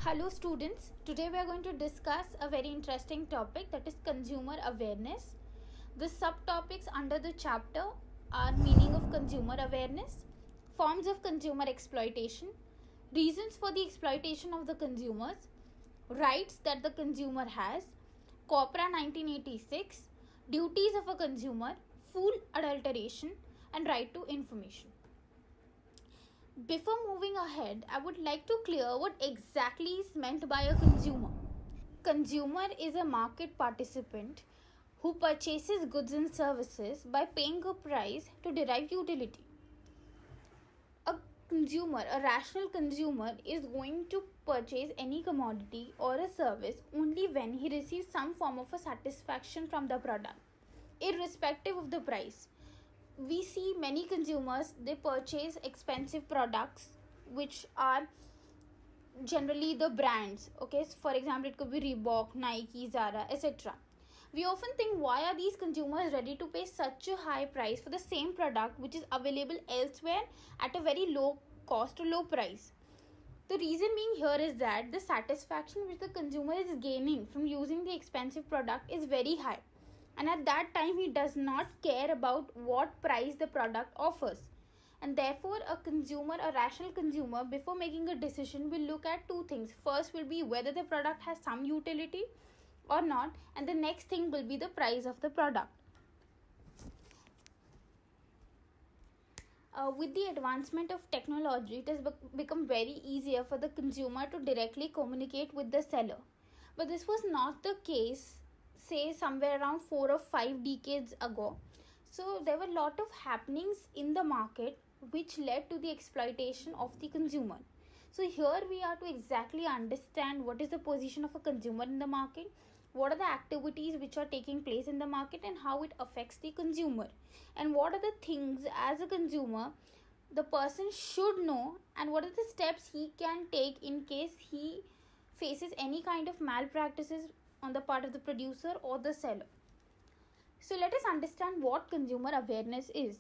Hello students, today we are going to discuss a very interesting topic, that is consumer awareness. The subtopics under the chapter are meaning of consumer awareness, forms of consumer exploitation, reasons for the exploitation of the consumers, rights that the consumer has, COPRA 1986, duties of a consumer, full adulteration, and right to information. Before moving ahead, I would like to clear what exactly is meant by a consumer. Consumer is a market participant who purchases goods and services by paying a price to derive utility. A consumer, a rational consumer, is going to purchase any commodity or a service only when he receives some form of a satisfaction from the product, irrespective of the price. We see many consumers, they purchase expensive products which are generally the brands. Okay, so for example, it could be Reebok, Nike, Zara, etc. We often think, why are these consumers ready to pay such a high price for the same product which is available elsewhere at a very low cost or low price? The reason being here is that the satisfaction which the consumer is gaining from using the expensive product is very high, and at that time he does not care about what price the product offers. And therefore a rational consumer, before making a decision, will look at two things. First will be whether the product has some utility or not, and the next thing will be the price of the product. With the advancement of technology, it has become very easier for the consumer to directly communicate with the seller. But this was not the case, say, somewhere around 4 or 5 decades ago. So there were a lot of happenings in the market which led to the exploitation of the consumer. So here we are to exactly understand what is the position of a consumer in the market, what are the activities which are taking place in the market, and how it affects the consumer, and what are the things as a consumer the person should know, and what are the steps he can take in case he faces any kind of malpractices on the part of the producer or the seller. So let us understand what consumer awareness is.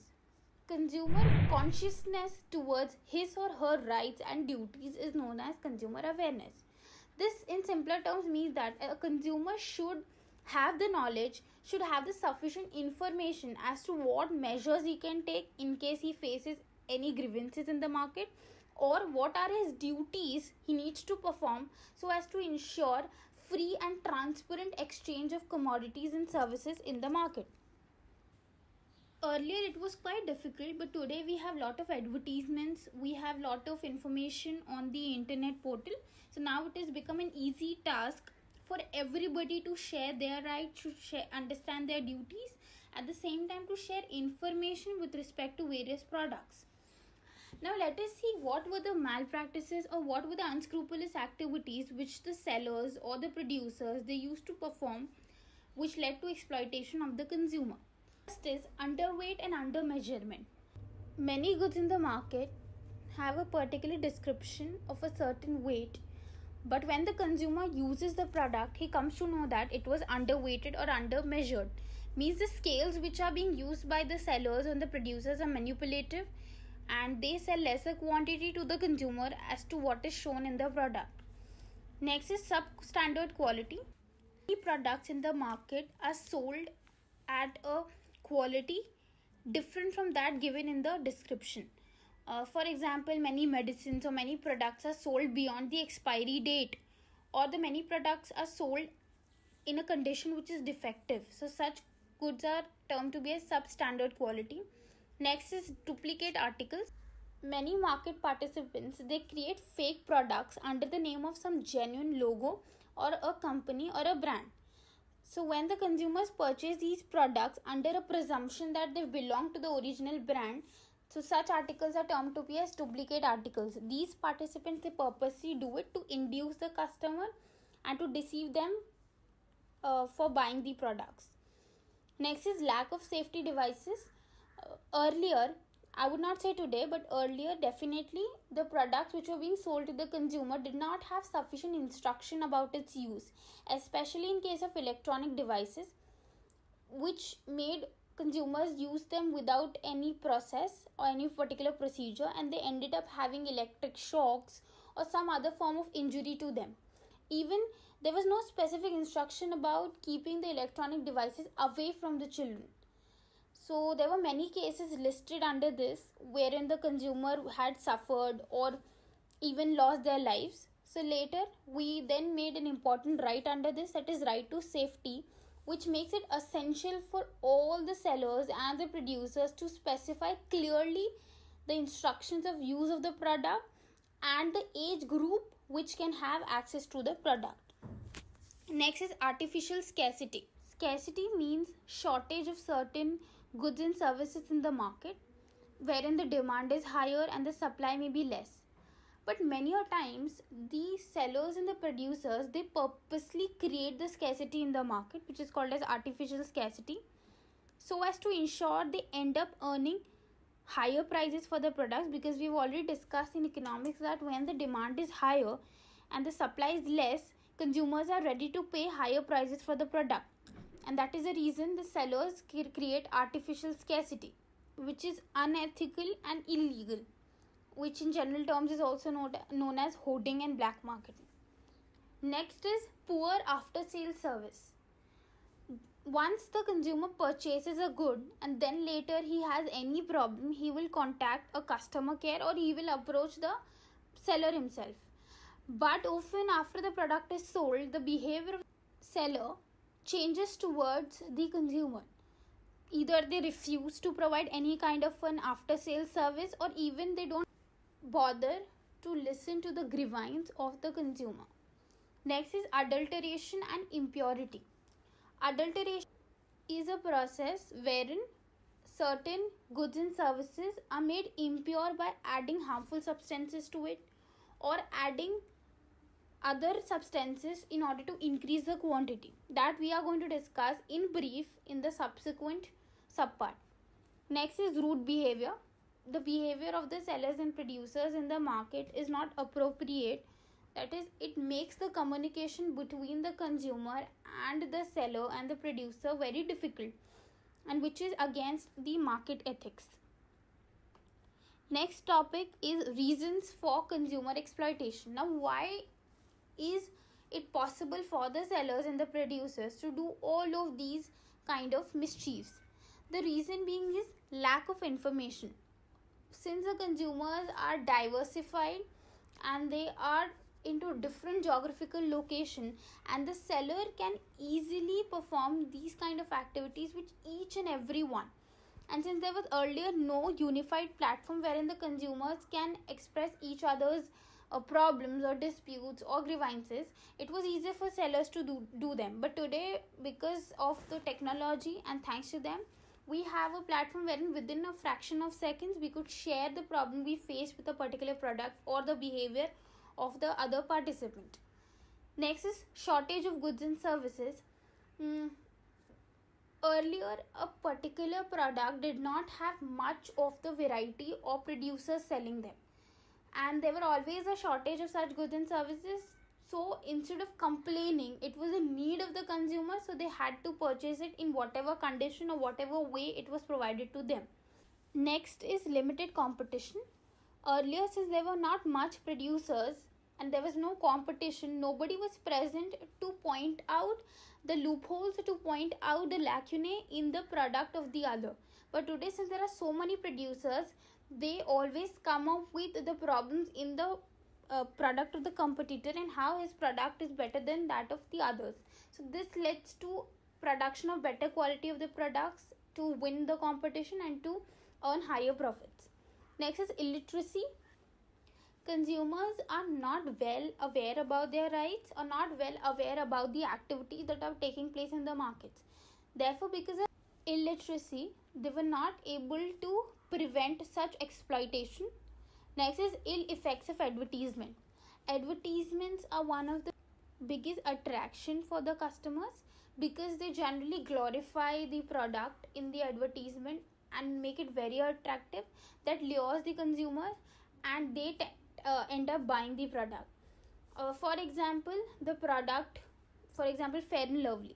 Consumer consciousness towards his or her rights and duties is known as consumer awareness. This, in simpler terms, means that a consumer should have the knowledge, should have the sufficient information as to what measures he can take in case he faces any grievances in the market, or what are his duties he needs to perform so as to ensure free and transparent exchange of commodities and services in the market. Earlier it was quite difficult, but today we have lot of advertisements, we have lot of information on the internet portal. So now it has become an easy task for everybody to share their rights, to understand their duties, at the same time to share information with respect to various products. Now let us see what were the malpractices or what were the unscrupulous activities which the sellers or the producers they used to perform, which led to exploitation of the consumer. First is underweight and undermeasurement. Many goods in the market have a particular description of a certain weight, but when the consumer uses the product, he comes to know that it was underweighted or undermeasured. Means the scales which are being used by the sellers and the producers are manipulative, and they sell lesser quantity to the consumer as to what is shown in the product. Next is substandard quality. Many products in the market are sold at a quality different from that given in the description. For example, many medicines or many products are sold beyond the expiry date, or the many products are sold in a condition which is defective. So such goods are termed to be a substandard quality. Next is duplicate articles. Many market participants they create fake products under the name of some genuine logo or a company or a brand. So when the consumers purchase these products under a presumption that they belong to the original brand, so such articles are termed to be as duplicate articles. These participants they purposely do it to induce the customer and to deceive them for buying the products. Next is lack of safety devices. Earlier, I would not say today, but earlier definitely the products which were being sold to the consumer did not have sufficient instruction about its use, especially in case of electronic devices, which made consumers use them without any process or any particular procedure, and they ended up having electric shocks or some other form of injury to them. Even there was no specific instruction about keeping the electronic devices away from the children. So there were many cases listed under this wherein the consumer had suffered or even lost their lives. So later we then made an important right under this, that is right to safety, which makes it essential for all the sellers and the producers to specify clearly the instructions of use of the product and the age group which can have access to the product. Next is artificial scarcity. Scarcity means shortage of certain goods and services in the market, wherein the demand is higher and the supply may be less. But many a times, the sellers and the producers, they purposely create the scarcity in the market, which is called as artificial scarcity, so as to ensure they end up earning higher prices for the products, because we've already discussed in economics that when the demand is higher and the supply is less, consumers are ready to pay higher prices for the product. And that is the reason the sellers create artificial scarcity, which is unethical and illegal, which in general terms is also known as hoarding and black marketing. Next is poor after sale service. Once the consumer purchases a good and then later he has any problem, he will contact a customer care or he will approach the seller himself. But often after the product is sold, the behavior of the seller changes towards the consumer. Either they refuse to provide any kind of an after sale service, or even they don't bother to listen to the grievances of the consumer. Next is adulteration and impurity. Adulteration is a process wherein certain goods and services are made impure by adding harmful substances to it or adding other substances in order to increase the quantity. That we are going to discuss in brief in the subsequent subpart. Next is rude behavior. The behavior of the sellers and producers in the market is not appropriate. That is, it makes the communication between the consumer and the seller and the producer very difficult, and which is against the market ethics. Next topic is reasons for consumer exploitation. Now, why is it possible for the sellers and the producers to do all of these kind of mischiefs? The reason being is lack of information. Since the consumers are diversified and they are into different geographical location, and the seller can easily perform these kind of activities with each and every one. And since there was earlier no unified platform wherein the consumers can express each other's problems or disputes or grievances, it was easier for sellers to do them. But today, because of the technology and thanks to them, we have a platform wherein within a fraction of seconds we could share the problem we face with a particular product or the behavior of the other participant. Next is shortage of goods and services. Earlier, a particular product did not have much of the variety or producers selling them, and there were always a shortage of such goods and services. So instead of complaining, it was a need of the consumer, so they had to purchase it in whatever condition or whatever way it was provided to them. Next is limited competition. Earlier, since there were not much producers and there was no competition, nobody was present to point out the loopholes, to point out the lacunae in the product of the other. But today, since there are so many producers, they always come up with the problems in the product of the competitor and how his product is better than that of the others. So this leads to production of better quality of the products to win the competition and to earn higher profits. Next is illiteracy. Consumers are not well aware about their rights or not well aware about the activities that are taking place in the markets. Therefore, because of illiteracy, they were not able to prevent such exploitation. Next is ill effects of advertisement. Advertisements are one of the biggest attraction for the customers because they generally glorify the product in the advertisement and make it very attractive, that lures the consumer and they end up buying the product. For example, the product, for example, Fair and Lovely.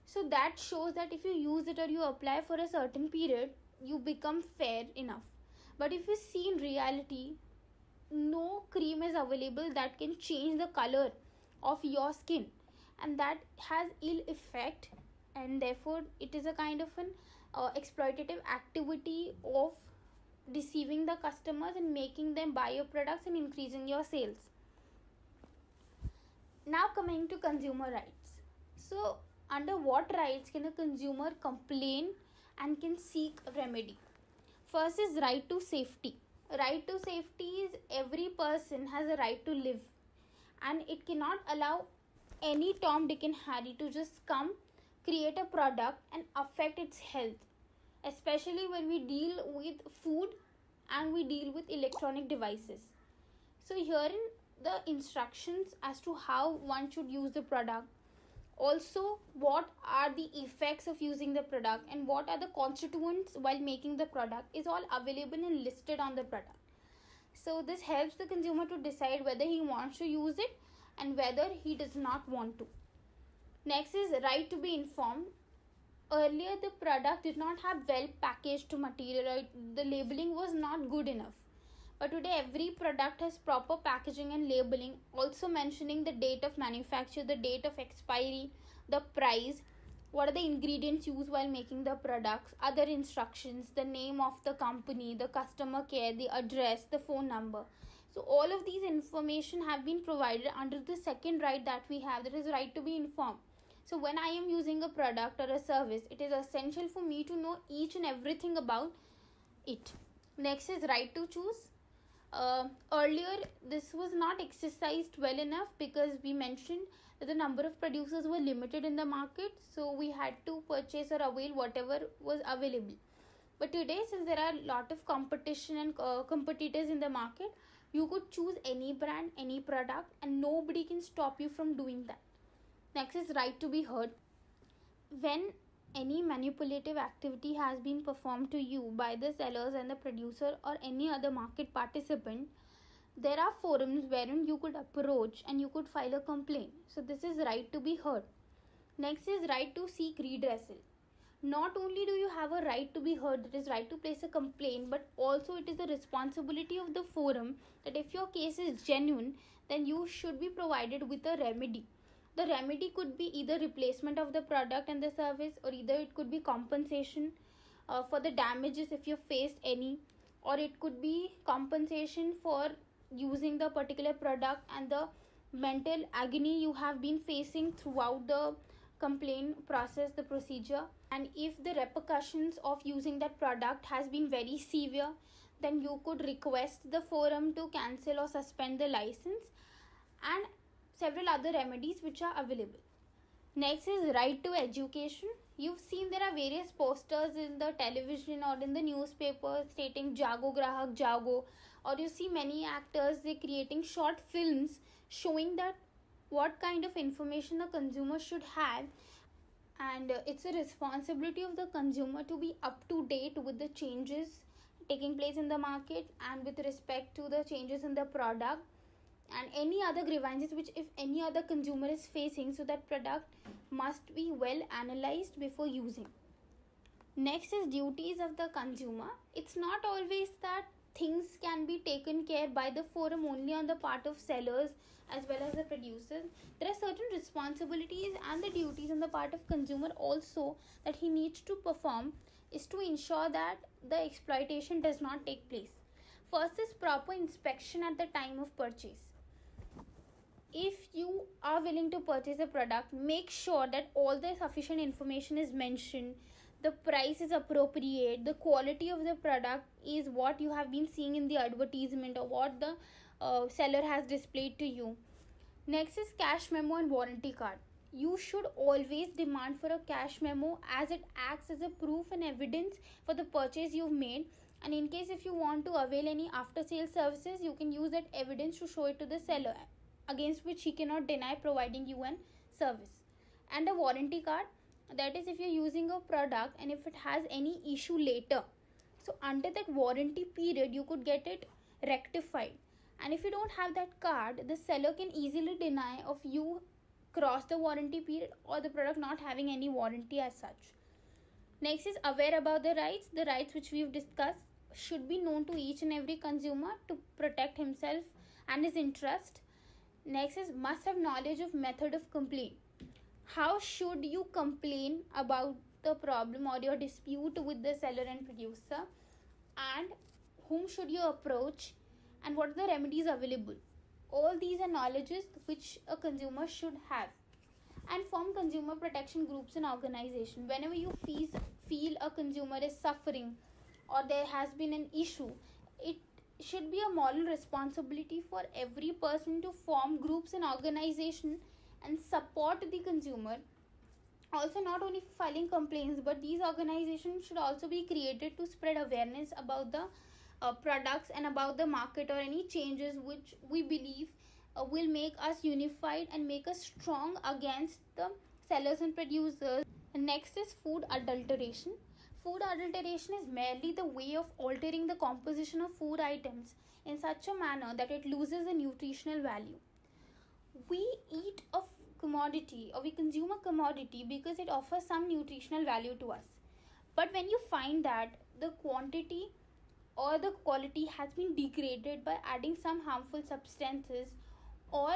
So that shows that if you use it or you apply for a certain period, you become fair enough. But if you see in reality, no cream is available that can change the color of your skin, and that has ill effect, and therefore it is a kind of an exploitative activity of deceiving the customers and making them buy your products and increasing your sales. Now coming to consumer rights. So under what rights can a consumer complain and can seek a remedy? First is right to safety. Right to safety is every person has a right to live, and it cannot allow any Tom, Dick and Harry to just come, create a product and affect its health, especially when we deal with food and we deal with electronic devices. So herein the instructions as to how one should use the product, also what are the effects of using the product and what are the constituents while making the product is all available and listed on the product. So this helps the consumer to decide whether he wants to use it and whether he does not want to. Next is right to be informed. Earlier the product did not have well packaged material, the labeling was not good enough. But today every product has proper packaging and labeling, also mentioning the date of manufacture, the date of expiry, the price, what are the ingredients used while making the products, other instructions, the name of the company, the customer care, the address, the phone number. So all of these information have been provided under the second right that we have, that is right to be informed. So when I am using a product or a service, it is essential for me to know each and everything about it. Next is right to choose. Earlier this was not exercised well enough because we mentioned that the number of producers were limited in the market, so we had to purchase or avail whatever was available. But today, since there are a lot of competition and competitors in the market, you could choose any brand, any product, and nobody can stop you from doing that. Next is right to be heard. When any manipulative activity has been performed to you by the sellers and the producer or any other market participant, there are forums wherein you could approach and you could file a complaint. So this is right to be heard. Next is right to seek redressal. Not only do you have a right to be heard, that is right to place a complaint, but also it is the responsibility of the forum that if your case is genuine, then you should be provided with a remedy. The remedy could be either replacement of the product and the service, or either it could be compensation for the damages if you faced any, or it could be compensation for using the particular product and the mental agony you have been facing throughout the complaint process, the procedure. And if the repercussions of using that product has been very severe, then you could request the forum to cancel or suspend the license, and several other remedies which are available. Next is right to education. You've seen there are various posters in the television or in the newspaper stating Jago Grahak Jago, or you see many actors, they creating short films showing that what kind of information a consumer should have, and it's a responsibility of the consumer to be up to date with the changes taking place in the market and with respect to the changes in the product and any other grievances which if any other consumer is facing, so that product must be well analyzed before using. Next is duties of the consumer. It's not always that things can be taken care by the forum only on the part of sellers as well as the producers. There are certain responsibilities and the duties on the part of consumer also that he needs to perform, is to ensure that the exploitation does not take place. First is proper inspection at the time of purchase. If you are willing to purchase a product, make sure that all the sufficient information is mentioned, the price is appropriate, the quality of the product is what you have been seeing in the advertisement or what the seller has displayed to you. Next is cash memo and warranty card. You should always demand for a cash memo as it acts as a proof and evidence for the purchase you've made, and in case if you want to avail any after sale services, you can use that evidence to show it to the seller, against which he cannot deny providing you an service. And a warranty card, that is if you're using a product and if it has any issue later, so under that warranty period you could get it rectified. And if you don't have that card, the seller can easily deny of you cross the warranty period or the product not having any warranty as such. Next is aware about the rights which we've discussed. should be known to each and every consumer to protect himself and his interest. Next is must have knowledge of method of complaint. How should you complain about the problem or your dispute with the seller and producer, and whom should you approach, and what are the remedies available. All these are knowledges which a consumer should have. And form consumer protection groups and organization. Whenever you feel a consumer is suffering or there has been an issue, it should be a moral responsibility for every person to form groups and organization and support the consumer. Also, not only filing complaints, but these organizations should also be created to spread awareness about the products and about the market or any changes which we believe will make us unified and make us strong against the sellers and producers. Next is food adulteration. Food adulteration is merely the way of altering the composition of food items in such a manner that it loses the nutritional value. We eat a commodity or we consume a commodity because it offers some nutritional value to us. But when you find that the quantity or the quality has been degraded by adding some harmful substances or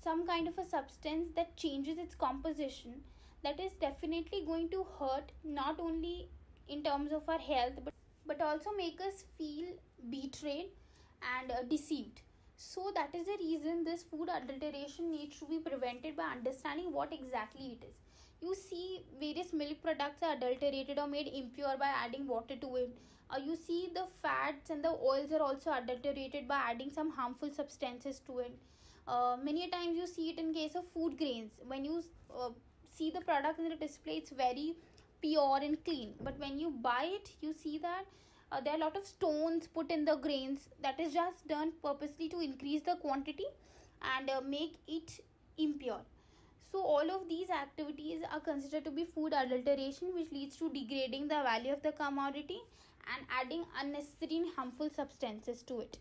some kind of a substance that changes its composition, that is definitely going to hurt not only in terms of our health but also make us feel betrayed and deceived. So that is the reason this food adulteration needs to be prevented by understanding what exactly it is. You see various milk products are adulterated or made impure by adding water to it. You see the fats and the oils are also adulterated by adding some harmful substances to it. Many times you see it in case of food grains. When you see the product in the display, it's very pure and clean, but when you buy it, you see that there are a lot of stones put in the grains. That is just done purposely to increase the quantity and make it impure. So all of these activities are considered to be food adulteration, which leads to degrading the value of the commodity and adding unnecessary and harmful substances to it.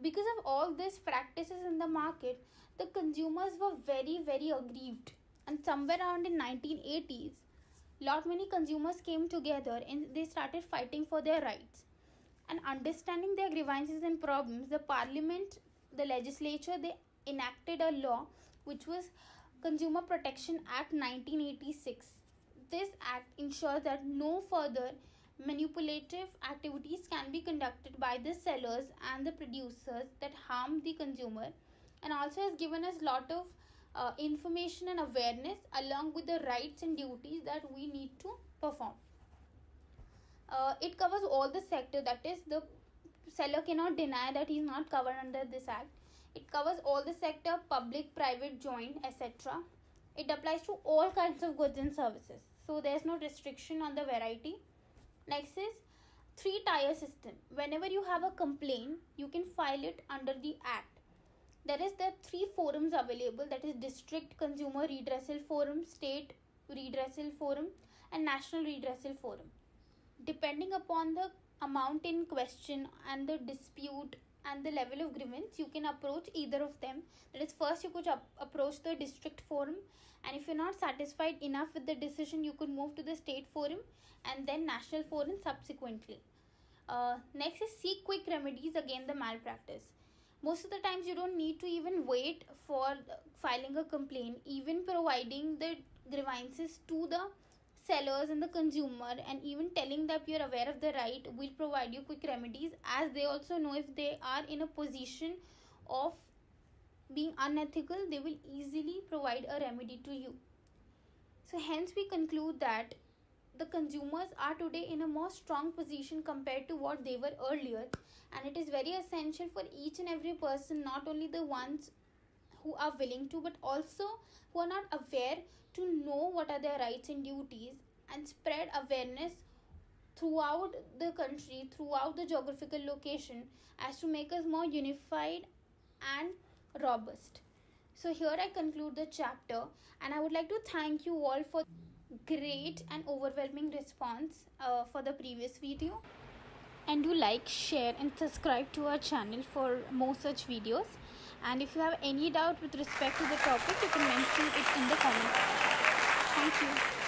Because of all these practices in the market, the consumers were very aggrieved, and somewhere around in 1980s, lot many consumers came together and they started fighting for their rights. And understanding their grievances and problems, the parliament, the legislature, they enacted a law which was Consumer Protection Act 1986. This act ensures that no further manipulative activities can be conducted by the sellers and the producers that harm the consumer, and also has given us lot of information and awareness along with the rights and duties that we need to perform. It covers all the sector, that is the seller cannot deny that he is not covered under this act. It covers all the sector, public, private, joint, etc. It applies to all kinds of goods and services, so there is no restriction on the variety. Next is 3-tier system. Whenever you have a complaint, you can file it under the act. There are 3 forums available, that is District Consumer Redressal Forum, State Redressal Forum and National Redressal Forum. Depending upon the amount in question and the dispute and the level of grievance, you can approach either of them. That is, first you could approach the District Forum, and if you're not satisfied enough with the decision, you could move to the State Forum and then National Forum subsequently. Next is seek quick remedies against the malpractice. Most of the times you don't need to even wait for filing a complaint. Even providing the grievances to the sellers and the consumer and even telling that you're aware of the right will provide you quick remedies, as they also know if they are in a position of being unethical, they will easily provide a remedy to you. So hence we conclude that the consumers are today in a more strong position compared to what they were earlier, and it is very essential for each and every person, not only the ones who are willing to but also who are not aware, to know what are their rights and duties and spread awareness throughout the country, throughout the geographical location, as to make us more unified and robust. So here I conclude the chapter, and I would like to thank you all for great and overwhelming response for the previous video. And do like, share and subscribe to our channel for more such videos. And if you have any doubt with respect to the topic, you can mention it in the comment section. Thank you.